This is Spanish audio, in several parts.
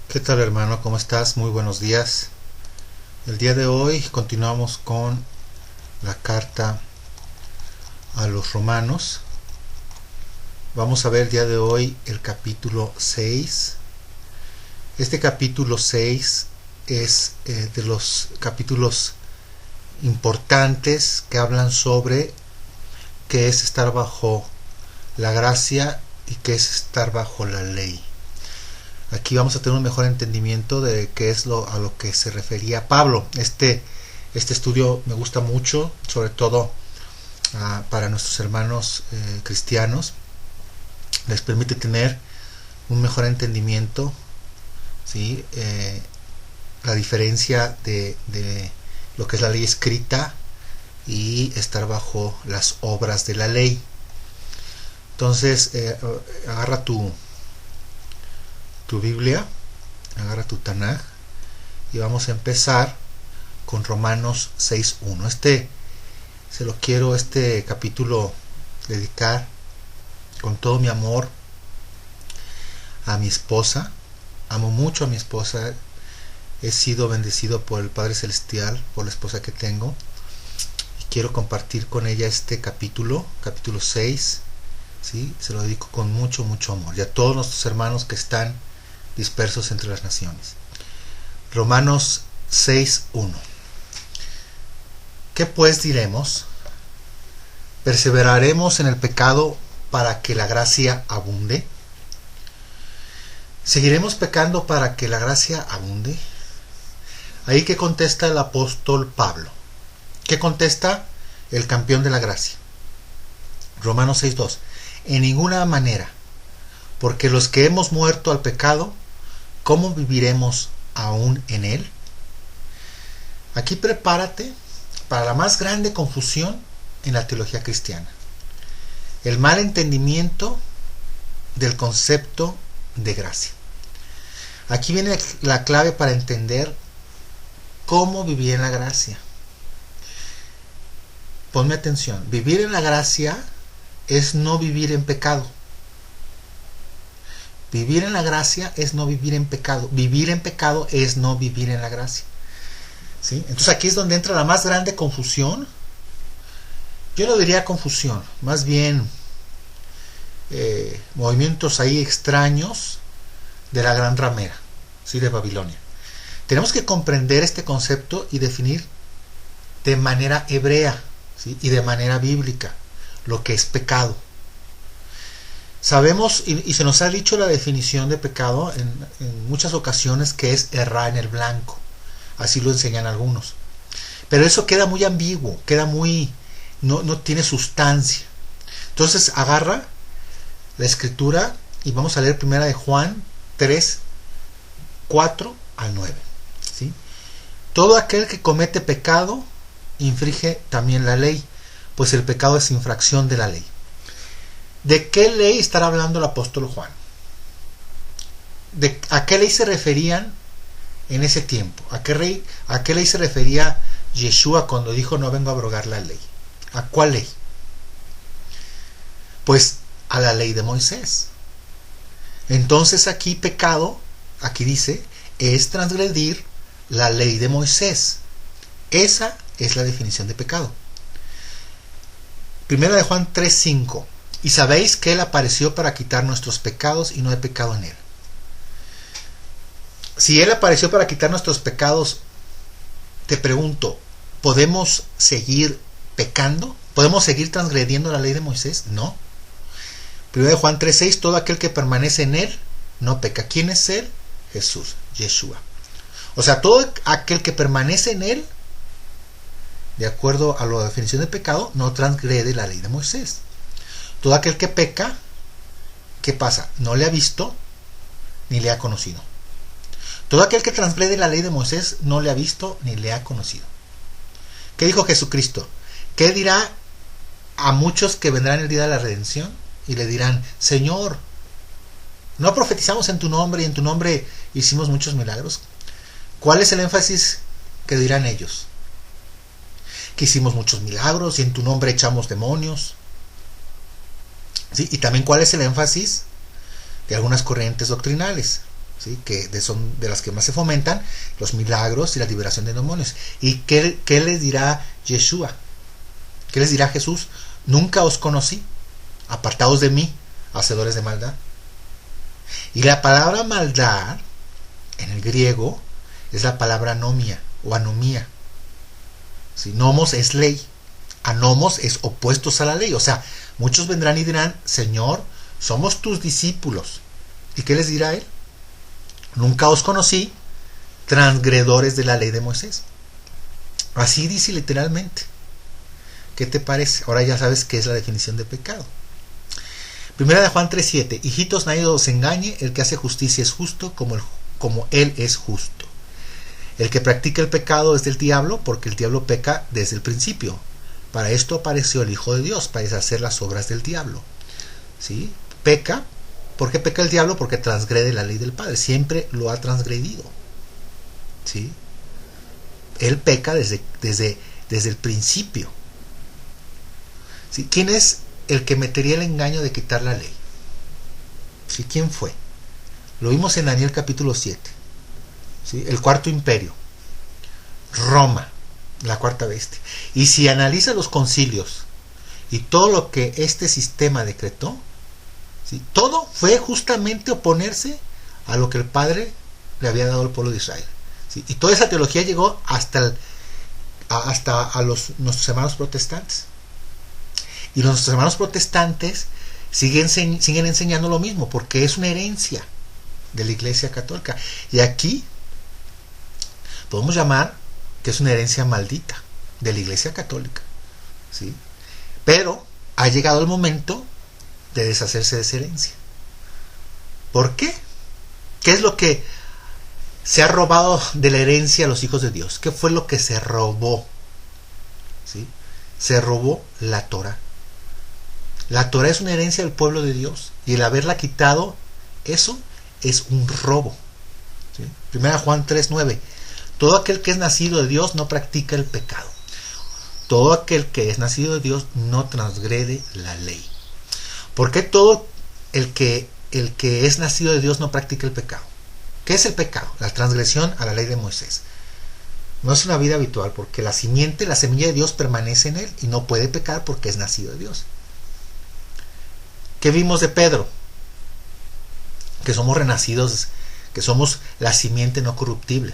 ¿Qué tal, hermano? ¿Cómo estás? Muy buenos días. El día de hoy continuamos con la carta a los romanos. Vamos a ver el día de hoy el capítulo 6. Este capítulo 6 es de los capítulos importantes que hablan sobre qué es estar bajo la gracia y qué es estar bajo la ley. Aquí vamos a tener un mejor entendimiento de qué es a lo que se refería Pablo. Este estudio me gusta mucho, sobre todo para nuestros hermanos cristianos. Les permite tener un mejor entendimiento, ¿sí? La diferencia de lo que es la ley escrita y estar bajo las obras de la ley. Entonces, agarra tu Biblia, agarra tu Tanaj y vamos a empezar con Romanos 6.1. Este capítulo dedicar con todo mi amor a mi esposa. Amo mucho a mi esposa. He sido bendecido por el Padre Celestial, por la esposa que tengo, y quiero compartir con ella este capítulo 6, ¿sí? Se lo dedico con mucho amor, y a todos nuestros hermanos que están dispersos entre las naciones. Romanos 6.1. ¿Qué pues diremos? ¿Perseveraremos en el pecado para que la gracia abunde? ¿Seguiremos pecando para que la gracia abunde? Ahí que contesta el apóstol Pablo. ¿Qué contesta el campeón de la gracia? Romanos 6.2. En ninguna manera, porque los que hemos muerto al pecado, ¿cómo viviremos aún en él? Aquí prepárate para la más grande confusión en la teología cristiana: el mal entendimiento del concepto de gracia. Aquí viene la clave para entender cómo vivir en la gracia. Ponme atención. Vivir en la gracia es no vivir en pecado. Vivir en la gracia es no vivir en pecado. Vivir en pecado es no vivir en la gracia, ¿sí? Entonces aquí es donde entra la más grande confusión. Yo no diría confusión, más bien movimientos ahí extraños de la gran ramera, ¿sí? De Babilonia. Tenemos que comprender este concepto y definir de manera hebrea, ¿sí? Y de manera bíblica lo que es pecado. Sabemos y se nos ha dicho la definición de pecado en muchas ocasiones, que es errar en el blanco. Así lo enseñan algunos. Pero eso queda muy ambiguo, no tiene sustancia. Entonces agarra la escritura y vamos a leer primera de Juan 3, 4 al 9. ¿Sí? Todo aquel que comete pecado infringe también la ley, pues el pecado es infracción de la ley. ¿De qué ley estará hablando el apóstol Juan? ¿A qué ley se referían en ese tiempo? ¿A qué ley se refería Yeshua cuando dijo no vengo a abrogar la ley? ¿A cuál ley? Pues a la ley de Moisés. Entonces aquí pecado, aquí dice, es transgredir la ley de Moisés. Esa es la definición de pecado. Primera de Juan 3:5. Y sabéis que Él apareció para quitar nuestros pecados y no hay pecado en Él. Si Él apareció para quitar nuestros pecados, te pregunto, ¿podemos seguir pecando? ¿Podemos seguir transgrediendo la ley de Moisés? No. Primera de Juan 3:6. Todo aquel que permanece en Él no peca. ¿Quién es Él? Jesús, Yeshua. O sea, todo aquel que permanece en Él, de acuerdo a la definición de pecado, no transgrede la ley de Moisés. Todo aquel que peca, ¿qué pasa? No le ha visto ni le ha conocido. Todo aquel que transgrede la ley de Moisés no le ha visto ni le ha conocido. ¿Qué dijo Jesucristo? ¿Qué dirá a muchos que vendrán el día de la redención? Y le dirán, Señor, ¿no profetizamos en tu nombre y en tu nombre hicimos muchos milagros? ¿Cuál es el énfasis que dirán ellos? Que hicimos muchos milagros y en tu nombre echamos demonios. ¿Sí? Y también cuál es el énfasis de algunas corrientes doctrinales. ¿sí? Que son de las que más se fomentan, los milagros y la liberación de demonios. ¿Y qué les dirá Yeshua? ¿Qué les dirá Jesús? Nunca os conocí, apartados de mí, hacedores de maldad. Y la palabra maldad en el griego es la palabra anomia o anomía. ¿Sí? Nomos es ley, anomos es opuestos a la ley. O sea, muchos vendrán y dirán: Señor, somos tus discípulos. ¿Y qué les dirá él? Nunca os conocí, transgredores de la ley de Moisés. Así dice literalmente. ¿Qué te parece? Ahora ya sabes qué es la definición de pecado. Primera de Juan 3:7. Hijitos, nadie os engañe, el que hace justicia es justo como él es justo. El que practica el pecado es del diablo, porque el diablo peca desde el principio. Para esto apareció el Hijo de Dios, para deshacer las obras del diablo. ¿Sí? Peca. ¿Por qué peca el diablo? Porque transgrede la ley del Padre. Siempre lo ha transgredido. ¿Sí? Él peca desde el principio. ¿Sí? ¿Quién es el que metería el engaño de quitar la ley? ¿Sí? ¿Quién fue? Lo vimos en Daniel capítulo 7. ¿Sí? El cuarto imperio. Roma, la cuarta bestia. Y si analiza los concilios y todo lo que este sistema decretó, ¿sí? Todo fue justamente oponerse a lo que el Padre le había dado al pueblo de Israel. ¿Sí? Y toda esa teología llegó hasta nuestros hermanos protestantes. Y nuestros hermanos protestantes siguen enseñando lo mismo, porque es una herencia de la Iglesia Católica. Y aquí podemos llamar que es una herencia maldita de la Iglesia Católica. ¿Sí? Pero ha llegado el momento de deshacerse de esa herencia. ¿Por qué? ¿Qué es lo que se ha robado de la herencia a los hijos de Dios? ¿Qué fue lo que se robó? ¿Sí? Se robó la Torah. La Torah es una herencia del pueblo de Dios, y el haberla quitado, eso es un robo. ¿Sí? Primera Juan 3:9. Todo aquel que es nacido de Dios no practica el pecado. Todo aquel que es nacido de Dios no transgrede la ley. ¿Por qué todo el que es nacido de Dios no practica el pecado? ¿Qué es el pecado? La transgresión a la ley de Moisés. No es una vida habitual, porque la semilla de Dios permanece en él y no puede pecar porque es nacido de Dios. ¿Qué vimos de Pedro? Que somos renacidos, que somos la simiente no corruptible,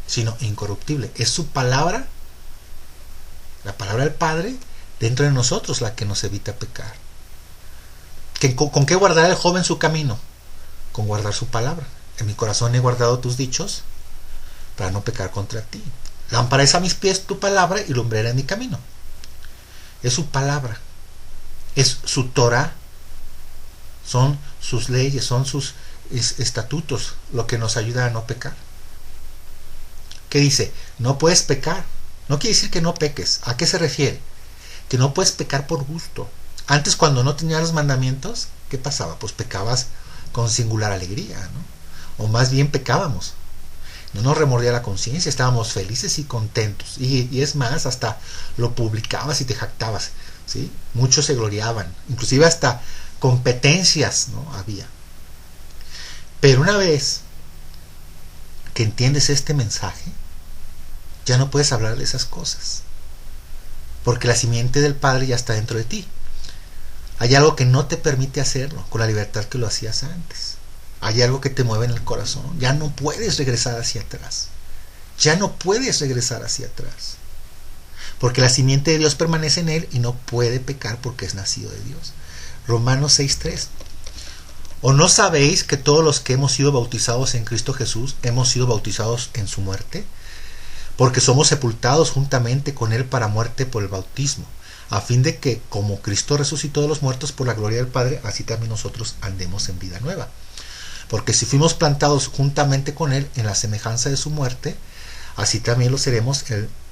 sino incorruptible. Es su palabra, la palabra del Padre, dentro de nosotros, la que nos evita pecar. ¿Con qué guardará el joven su camino? Con guardar su palabra. En mi corazón he guardado tus dichos para no pecar contra ti. Lámpara es a mis pies tu palabra y lumbrera en mi camino. Es su palabra, es su Torah, son sus leyes, son sus estatutos lo que nos ayuda a no pecar. ¿Qué dice? No puedes pecar. No quiere decir que no peques. ¿A qué se refiere? Que no puedes pecar por gusto. Antes, cuando no tenías los mandamientos, ¿qué pasaba? Pues pecabas con singular alegría, ¿no? O más bien pecábamos. No nos remordía la conciencia, estábamos felices y contentos. Y es más, hasta lo publicabas y te jactabas, ¿sí? Muchos se gloriaban, inclusive hasta competencias, ¿no? Había. Pero una vez que entiendes este mensaje, ya no puedes hablar de esas cosas, porque la simiente del Padre ya está dentro de ti. Hay algo que no te permite hacerlo con la libertad que lo hacías antes. Hay algo que te mueve en el corazón. Ya no puedes regresar hacia atrás. Ya no puedes regresar hacia atrás, porque la simiente de Dios permanece en él y no puede pecar porque es nacido de Dios. Romanos 6:3. ¿O no sabéis que todos los que hemos sido bautizados en Cristo Jesús hemos sido bautizados en su muerte? Porque somos sepultados juntamente con él para muerte por el bautismo, a fin de que, como Cristo resucitó de los muertos por la gloria del Padre, así también nosotros andemos en vida nueva. Porque si fuimos plantados juntamente con él en la semejanza de su muerte, así también lo seremos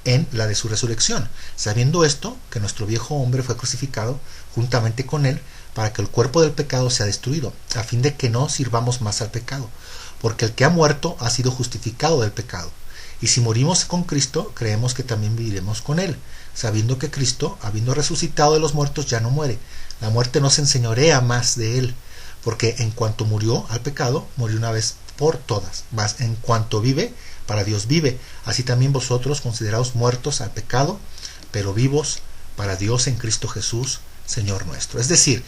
en la de su resurrección, sabiendo esto, que nuestro viejo hombre fue crucificado juntamente con él, para que el cuerpo del pecado sea destruido, a fin de que no sirvamos más al pecado, porque el que ha muerto ha sido justificado del pecado. Y si morimos con Cristo, creemos que también viviremos con él, sabiendo que Cristo, habiendo resucitado de los muertos, ya no muere. La muerte no se enseñorea más de él, porque en cuanto murió al pecado, murió una vez por todas. Mas en cuanto vive, para Dios vive. Así también vosotros, consideraos muertos al pecado, pero vivos para Dios en Cristo Jesús, Señor nuestro. Es decir,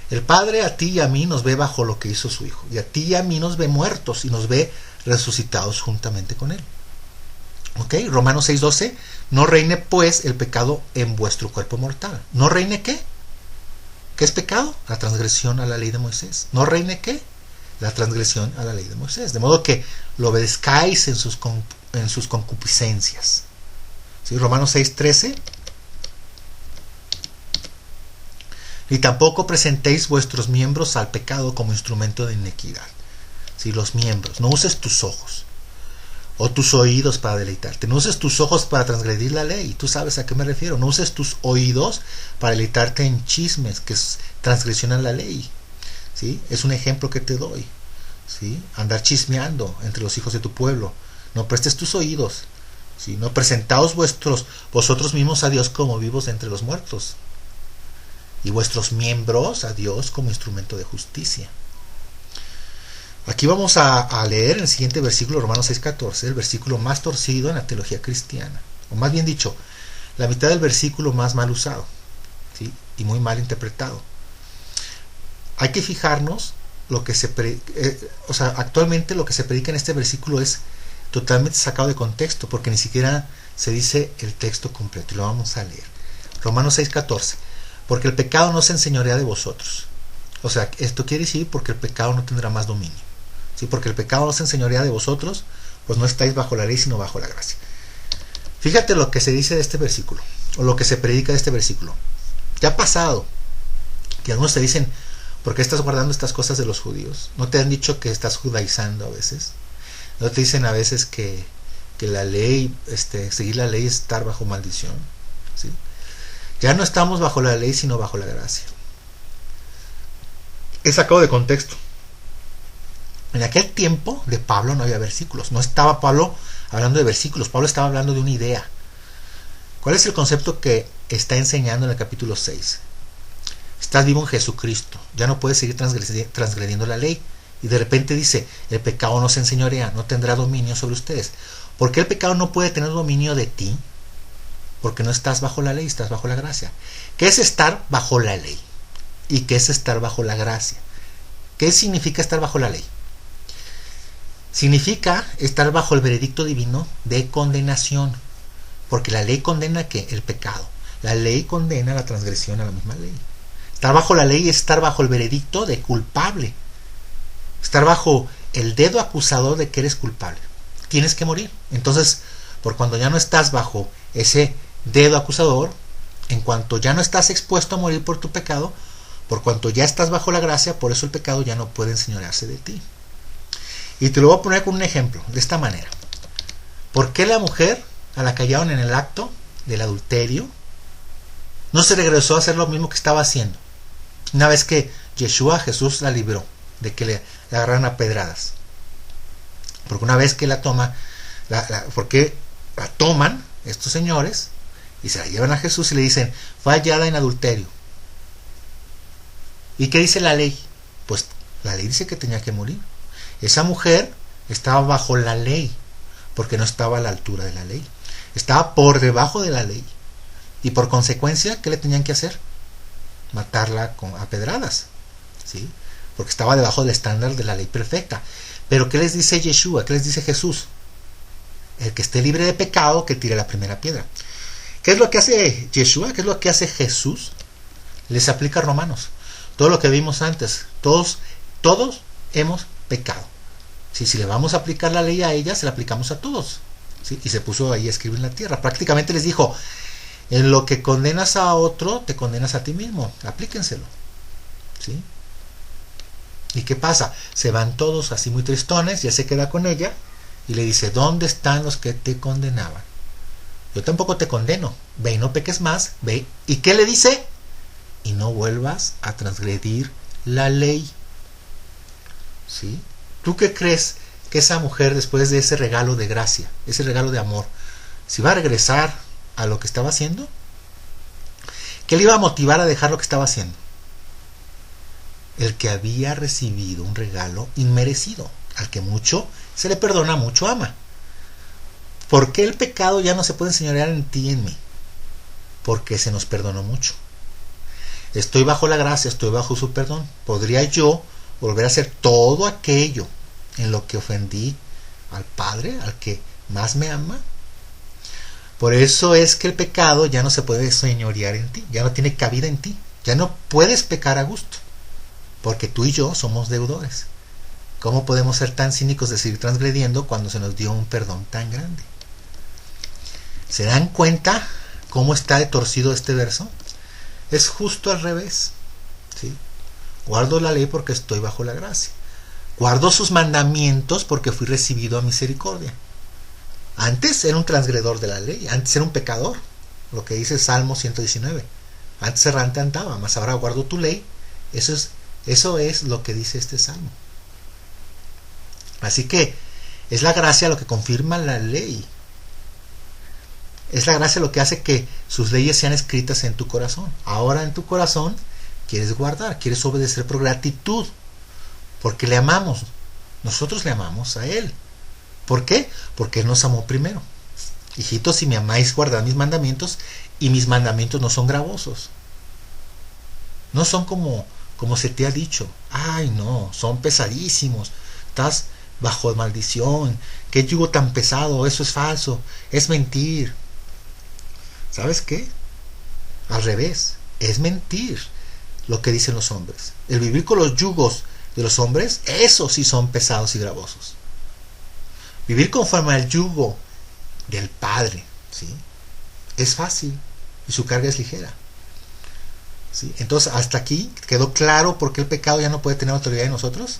el Padre a ti y a mí nos ve bajo lo que hizo su Hijo. Y a ti y a mí nos ve muertos y nos ve resucitados juntamente con Él. ¿Ok? Romanos 6:12. No reine pues el pecado en vuestro cuerpo mortal. ¿No reine qué? ¿Qué es pecado? La transgresión a la ley de Moisés. ¿No reine qué? La transgresión a la ley de Moisés. De modo que lo obedezcáis en sus concupiscencias. ¿Sí? Romanos 6:13. Ni tampoco presentéis vuestros miembros al pecado como instrumento de iniquidad. ¿Sí? Los miembros. No uses tus ojos o tus oídos para deleitarte. No uses tus ojos para transgredir la ley. Tú sabes a qué me refiero. No uses tus oídos para deleitarte en chismes que transgresionan la ley. ¿Sí? Es un ejemplo que te doy. ¿Sí? Andar chismeando entre los hijos de tu pueblo. No prestes tus oídos. ¿Sí? No presentaos vosotros mismos a Dios como vivos entre los muertos, y vuestros miembros a Dios como instrumento de justicia. Aquí vamos a leer en el siguiente versículo, Romanos 6:14, el versículo más torcido en la teología cristiana, o más bien dicho, la mitad del versículo más mal usado, ¿sí? Y muy mal interpretado. Hay que fijarnos lo que actualmente lo que se predica en este versículo es totalmente sacado de contexto, porque ni siquiera se dice el texto completo, y lo vamos a leer. Romanos 6:14. Porque el pecado no se enseñorea de vosotros. O sea, esto quiere decir porque el pecado no tendrá más dominio. ¿Sí? Porque el pecado no se enseñorea de vosotros, pues no estáis bajo la ley, sino bajo la gracia. Fíjate lo que se dice de este versículo, o lo que se predica de este versículo. ¿Te ha pasado que algunos te dicen, ¿por qué estás guardando estas cosas de los judíos? ¿No te han dicho que estás judaizando a veces? ¿No te dicen a veces que la ley, seguir la ley es estar bajo maldición? ¿Sí? Ya no estamos bajo la ley, sino bajo la gracia. Es sacado de contexto. En aquel tiempo de Pablo no había versículos. No estaba Pablo hablando de versículos. Pablo estaba hablando de una idea. ¿Cuál es el concepto que está enseñando en el capítulo 6? Estás vivo en Jesucristo. Ya no puedes seguir transgrediendo la ley. Y de repente dice, el pecado no se enseñorea, no tendrá dominio sobre ustedes. ¿Por qué el pecado no puede tener dominio de ti? Porque no estás bajo la ley, estás bajo la gracia. ¿Qué es estar bajo la ley? ¿Y qué es estar bajo la gracia? ¿Qué significa estar bajo la ley? Significa estar bajo el veredicto divino de condenación. Porque la ley condena ¿qué? El pecado. La ley condena la transgresión a la misma ley. Estar bajo la ley es estar bajo el veredicto de culpable. Estar bajo el dedo acusador de que eres culpable. Tienes que morir. Entonces, por cuando ya no estás bajo ese dedo acusador, en cuanto ya no estás expuesto a morir por tu pecado, por cuanto ya estás bajo la gracia, por eso el pecado ya no puede enseñorearse de ti. Y te lo voy a poner con un ejemplo, de esta manera. ¿Por qué la mujer a la que hallaron en el acto del adulterio no se regresó a hacer lo mismo que estaba haciendo? Una vez que Jesús la libró de que le agarraran a pedradas. Porque una vez que la toman estos señores y se la llevan a Jesús y le dicen, fue hallada en adulterio. ¿Y qué dice la ley? Pues la ley dice que tenía que morir. Esa mujer estaba bajo la ley, porque no estaba a la altura de la ley. Estaba por debajo de la ley. Y por consecuencia, ¿qué le tenían que hacer? Matarla a pedradas. ¿Sí? Porque estaba debajo del estándar de la ley perfecta. Pero ¿qué les dice Yeshua? ¿Qué les dice Jesús? El que esté libre de pecado, que tire la primera piedra. ¿Qué es lo que hace Yeshua? ¿Qué es lo que hace Jesús? Les aplica Romanos. Todo lo que vimos antes. Todos hemos pecado. ¿Sí? Si le vamos a aplicar la ley a ella, se la aplicamos a todos. ¿Sí? Y se puso ahí a escribir en la tierra. Prácticamente les dijo, en lo que condenas a otro, te condenas a ti mismo. Aplíquenselo. ¿Sí? ¿Y qué pasa? Se van todos así muy tristones, ya se queda con ella y le dice, ¿dónde están los que te condenaban? Yo tampoco te condeno, ve y no peques más, ve. ¿Y qué le dice? Y no vuelvas a transgredir la ley. ¿Sí? ¿Tú qué crees que esa mujer, después de ese regalo de gracia, ese regalo de amor, si va a regresar a lo que estaba haciendo? ¿Qué le iba a motivar a dejar lo que estaba haciendo? El que había recibido un regalo inmerecido. Al que mucho se le perdona, mucho ama. ¿Por qué el pecado ya no se puede enseñorear en ti y en mí? Porque se nos perdonó mucho. Estoy bajo la gracia, estoy bajo su perdón. ¿Podría yo volver a hacer todo aquello en lo que ofendí al Padre, al que más me ama? Por eso es que el pecado ya no se puede señorear en ti, ya no tiene cabida en ti, ya no puedes pecar a gusto, porque tú y yo somos deudores. ¿Cómo podemos ser tan cínicos de seguir transgrediendo cuando se nos dio un perdón tan grande? ¿Se dan cuenta cómo está de torcido este verso? Es justo al revés, ¿sí? Guardo la ley porque estoy bajo la gracia. Guardo sus mandamientos porque fui recibido a misericordia. Antes era un transgredor de la ley, antes era un pecador, lo que dice Salmo 119. Antes errante andaba, mas ahora guardo tu ley. Eso es lo que dice este salmo. Así que es la gracia lo que confirma la ley. Es la gracia lo que hace que sus leyes sean escritas en tu corazón. Ahora en tu corazón quieres guardar, quieres obedecer por gratitud, porque le amamos. Nosotros le amamos a Él. ¿Por qué? Porque Él nos amó primero. Hijitos, si me amáis, guardad mis mandamientos, y mis mandamientos no son gravosos. No son como se te ha dicho. Ay, no, son pesadísimos. Estás bajo maldición. ¿Qué yugo tan pesado? Eso es falso. Es mentir. ¿Sabes qué? Al revés. Es mentir lo que dicen los hombres. El vivir con los yugos de los hombres, esos sí son pesados y gravosos. Vivir conforme al yugo del Padre, ¿sí? Es fácil y su carga es ligera, ¿sí? Entonces, hasta aquí quedó claro por qué el pecado ya no puede tener autoridad en nosotros.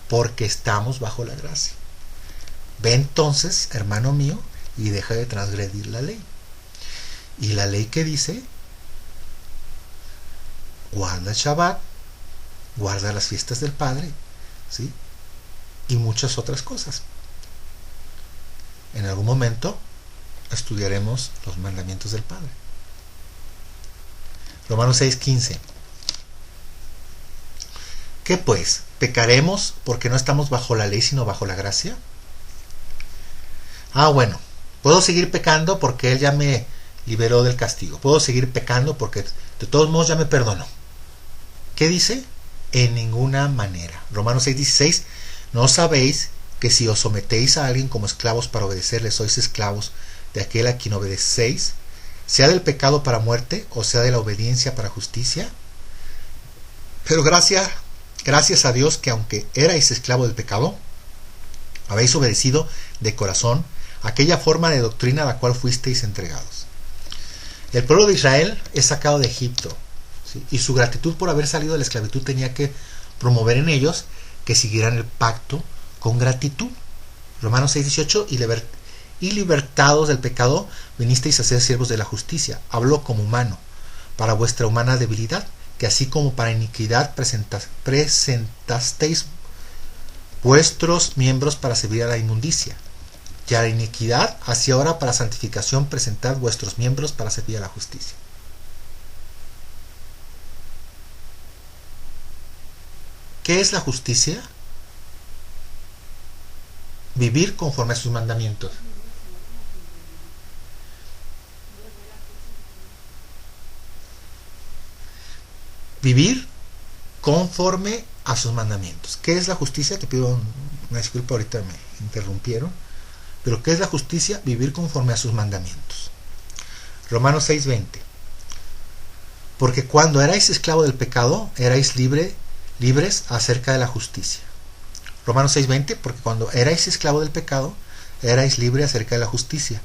Porque estamos bajo la gracia. Ve entonces, hermano mío, y deja de transgredir la ley. Y la ley que dice: guarda el Shabbat, guarda las fiestas del Padre, ¿sí? Y muchas otras cosas. En algún momento estudiaremos los mandamientos del Padre. Romanos 6:15. ¿Qué pues? ¿Pecaremos porque no estamos bajo la ley sino bajo la gracia? Bueno, puedo seguir pecando porque Él ya me liberó del castigo. Puedo seguir pecando porque de todos modos ya me perdonó. ¿Qué dice? En ninguna manera. Romanos 6:16. ¿No sabéis que si os sometéis a alguien como esclavos para obedecerle, sois esclavos de aquel a quien obedecéis, sea del pecado para muerte o sea de la obediencia para justicia? Pero gracias a Dios que aunque erais esclavo del pecado, habéis obedecido de corazón aquella forma de doctrina a la cual fuisteis entregados. El pueblo de Israel es sacado de Egipto, ¿sí? Y su gratitud por haber salido de la esclavitud tenía que promover en ellos que siguieran el pacto con gratitud. Romanos 6:18. Y libertados del pecado vinisteis a ser siervos de la justicia. Hablo como humano, para vuestra humana debilidad, que así como para iniquidad presentasteis vuestros miembros para servir a la inmundicia, y a la iniquidad, así ahora para santificación presentad vuestros miembros para servir a la justicia. ¿Qué es la justicia? Vivir conforme a sus mandamientos. Vivir conforme a sus mandamientos. ¿Qué es la justicia? Te pido una disculpa, ahorita me interrumpieron. Pero ¿qué es la justicia? Vivir conforme a sus mandamientos. Romanos 6:20. Porque cuando erais esclavo del pecado, erais libres acerca de la justicia. Romanos 6:20. Porque cuando erais esclavo del pecado, erais libres acerca de la justicia.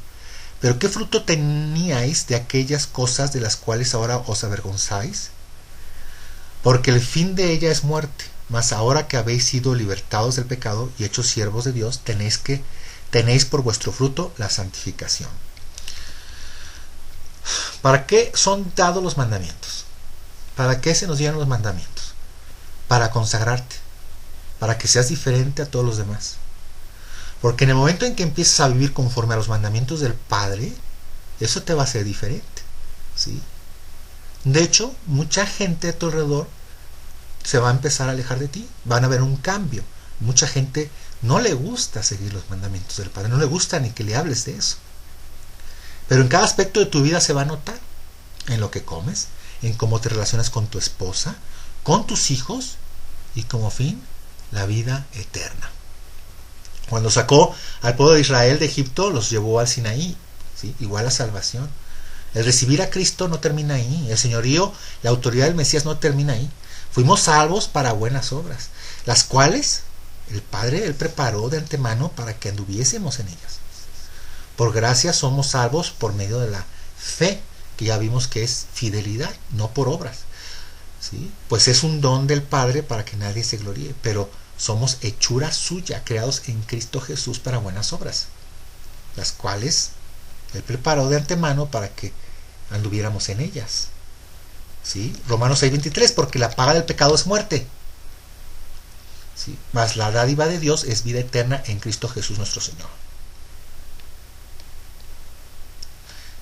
Pero ¿qué fruto teníais de aquellas cosas de las cuales ahora os avergonzáis? Porque el fin de ella es muerte. Mas ahora que habéis sido libertados del pecado y hechos siervos de Dios, tenéis por vuestro fruto la santificación. ¿Para qué son dados los mandamientos? ¿Para qué se nos dieron los mandamientos? Para consagrarte, para que seas diferente a todos los demás. Porque en el momento en que empiezas a vivir conforme a los mandamientos del Padre, eso te va a hacer diferente, ¿sí? De hecho, mucha gente a tu alrededor se va a empezar a alejar de ti. Van a ver un cambio. Mucha gente no le gusta seguir los mandamientos del Padre, no le gusta ni que le hables de eso. Pero en cada aspecto de tu vida se va a notar, en lo que comes, en cómo te relacionas con tu esposa, con tus hijos y como fin, la vida eterna. Cuando sacó al pueblo de Israel de Egipto, los llevó al Sinaí, ¿sí? Igual la salvación. El recibir a Cristo no termina ahí, el señorío, la autoridad del Mesías no termina ahí. Fuimos salvos para buenas obras, las cuales el Padre Él preparó de antemano para que anduviésemos en ellas. Por gracia somos salvos por medio de la fe, que ya vimos que es fidelidad, no por obras, ¿sí? Pues es un don del Padre para que nadie se gloríe, pero somos hechura suya, creados en Cristo Jesús para buenas obras, las cuales Él preparó de antemano para que anduviéramos en ellas, ¿sí? Romanos 6:23, porque la paga del pecado es muerte, ¿sí? Mas la dádiva de Dios es vida eterna en Cristo Jesús nuestro Señor.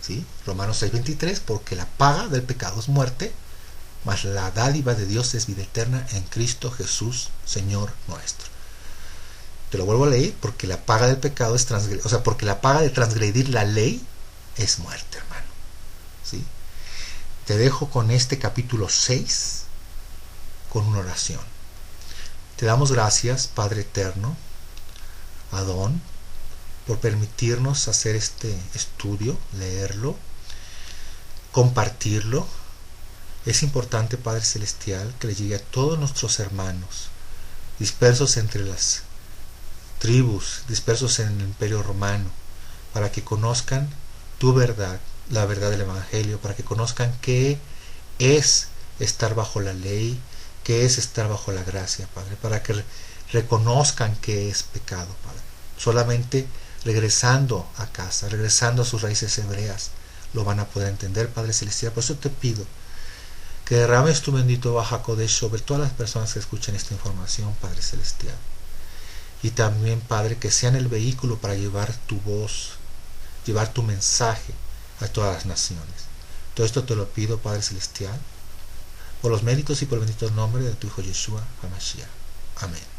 ¿Sí? Romanos 6:23, porque la paga del pecado es muerte, mas la dádiva de Dios es vida eterna en Cristo Jesús, Señor nuestro. Te lo vuelvo a leer, porque la paga del pecado es transgredir, o sea, porque la paga de transgredir la ley es muerte, hermano. ¿Sí? Te dejo con este capítulo 6, con una oración. Te damos gracias, Padre eterno, Adón, por permitirnos hacer este estudio, leerlo, compartirlo. Es importante, Padre Celestial, que le llegue a todos nuestros hermanos dispersos entre las tribus, dispersos en el Imperio Romano, para que conozcan tu verdad, la verdad del Evangelio, para que conozcan qué es estar bajo la ley, qué es estar bajo la gracia, Padre, para que reconozcan qué es pecado, Padre. Solamente regresando a casa, regresando a sus raíces hebreas, lo van a poder entender, Padre Celestial. Por eso te pido que derrames tu bendito Baja Kodesh sobre todas las personas que escuchen esta información, Padre Celestial. Y también, Padre, que sean el vehículo para llevar tu voz, llevar tu mensaje a todas las naciones. Todo esto te lo pido, Padre Celestial, por los méritos y por el bendito nombre de tu Hijo Yeshua HaMashiach. Amén.